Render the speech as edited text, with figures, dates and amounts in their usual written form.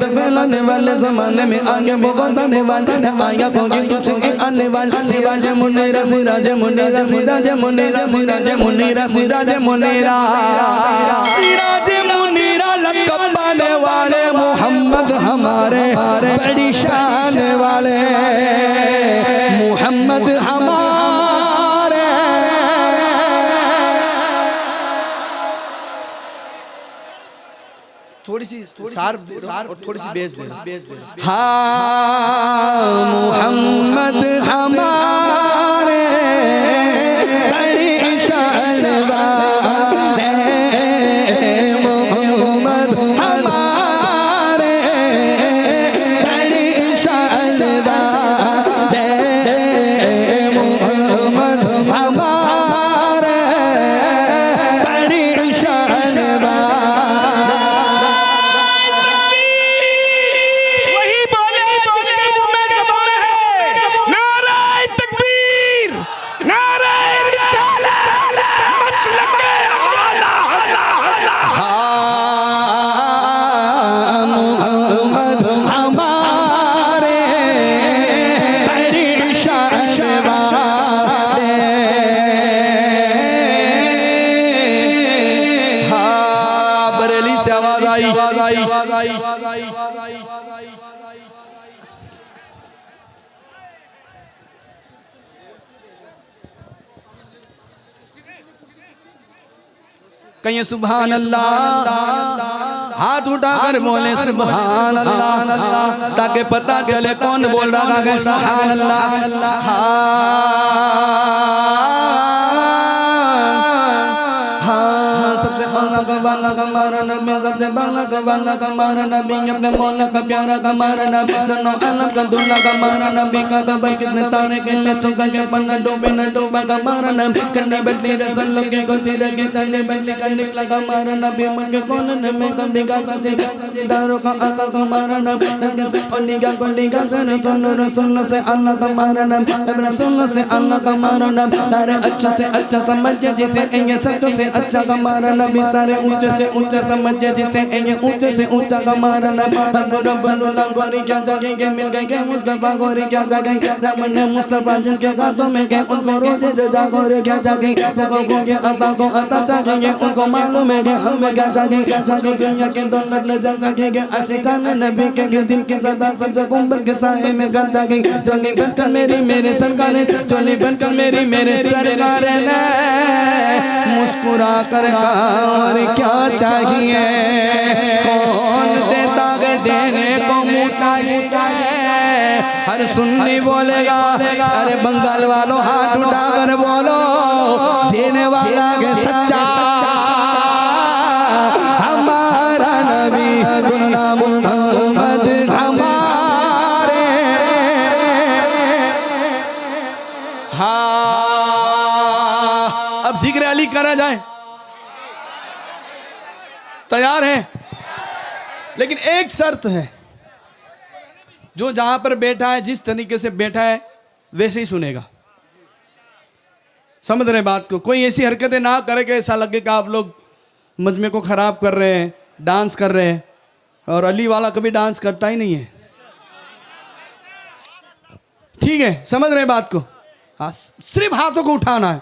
फैलाने वाले जमाने में आगे बहुत आने वाले आया होगी कुछ आने वाले सिराज मुनीरा सिराज मुनीरा सिराज मुनीरा सिराज मुनीरा सिराज मुनीरा सिराज मुनीरा लक़ब पाने वाले मोहम्मद हमारे बड़ी शान वाले मोहम्मद हमारे थोड़ी सी सार और थोड़ी सी बेस दे हाँ मोहम्मद हमारे बड़ी शान वाले मोहम्मद हमारे बड़ी शान वाले मोहम्मद हमारे बड़ी शान कहिए सुभान अल्लाह हाथ उठाकर बोले सुभान अल्लाह ताकि पता चले कौन बोल रहा है सुभान अल्लाह सबसे बाला कमारा नबी सबसे बाला कमारा नबी अपने मौला का प्यारा कमारा नबी दोनों आलम का दूल्हा कमारा नबी का दबाई कितने तारे के ले चुका के पन्ना डूबे न डूबा कमारा नबी करने बदली रसल के गोदी रखे चलने बदली करने लगा कमारा नबी मन के कोने में कभी का थे दारों का आका कमारा नबी तंग से ओनिगा कोनिगा सुनो से अल्लाह कमारा नबी अपने सुनो से अल्लाह कमारा नबी तारे अच्छा से अच्छा समझ जिसे ये सच्चों से अच्छा कमारा नबी सारे ऊंचे से ऊंचा समझे जिसे ये ऊंचे से ऊंचा कमारा नबी रब्बुल गोरी क्या जगह के मिल गए के मुस्तफा गोरी क्या जगह रब ने मुस्तफा जिसके हाथों में के उनको रोजे जजा गोरी क्या जगह लोगों के अता को अता चाहिए उनको मालूम है कि हमें क्या चाहिए जाके दुनिया के दौलत ले जा सकेंगे आशिकान नबी के दिल के सदा सबसे गुंबद के साए में गल जाके जोली बनकर मेरी सरकार जोली बनकर मेरे सरकार ने मुस्कुरा कर और क्या चाहिए कौन देता है देने को मुँह चाहिए हर सुन्नी बोलेगा अरे बंगाल वालों हाथ उठाकर बोलो देने वाला है सच्चा हमारा नबी गुलाम मोहम्मद हमारे हाँ अब जिक्र अली करा जाए तैयार है लेकिन एक शर्त है जो जहां पर बैठा है जिस तरीके से बैठा है वैसे ही सुनेगा समझ रहे बात को कोई ऐसी हरकतें ना करे कि ऐसा लगे कि आप लोग मजमे को खराब कर रहे हैं डांस कर रहे हैं और अली वाला कभी डांस करता ही नहीं है ठीक है समझ रहे बात को हाँ सिर्फ हाथों को उठाना है